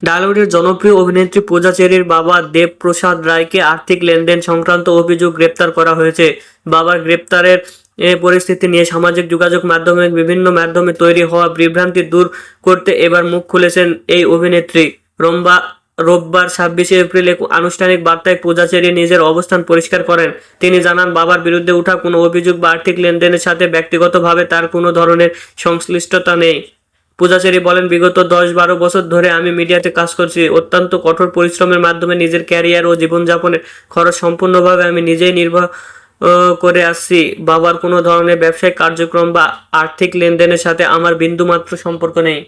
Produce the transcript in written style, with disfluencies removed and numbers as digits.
ডালিউডের জনপ্রিয় অভিনেত্রী পূজা চেরির বাবা দেবপ্রসাদ রায়কে আর্থিক লেনদেন সংক্রান্ত অভিযোগ গ্রেপ্তার করা হয়েছে। বাবার গ্রেপ্তারের পরিস্থিতি নিয়ে সামাজিক যোগাযোগ মাধ্যমে বিভিন্ন মাধ্যমে তৈরি হওয়া বিভ্রান্তি দূর করতে এবার মুখ খুলেছেন এই অভিনেত্রী। রোববার 26 এপ্রিল এক আনুষ্ঠানিক বার্তায় পূজা চেরি নিজের অবস্থান পরিষ্কার করেন। তিনি জানান, বাবার বিরুদ্ধে ওঠা কোনো অভিযোগ বা আর্থিক লেনদেনের সাথে ব্যক্তিগতভাবে তার কোনো ধরনের সংশ্লিষ্টতা নেই। পূজা চেরি বলেন, বিগত 10-12 বছর ধরে আমি মিডিয়াতে কাজ করছি। অত্যন্ত কঠোর পরিশ্রমের মাধ্যমে নিজের ক্যারিয়ার ও জীবনযাপনের খরচ সম্পূর্ণভাবে আমি নিজেই নির্বাহ করে আসছি। বাবার কোনো ধরনের ব্যবসায়িক কার্যক্রম বা আর্থিক লেনদেনের সাথে আমার বিন্দুমাত্র সম্পর্ক নেই।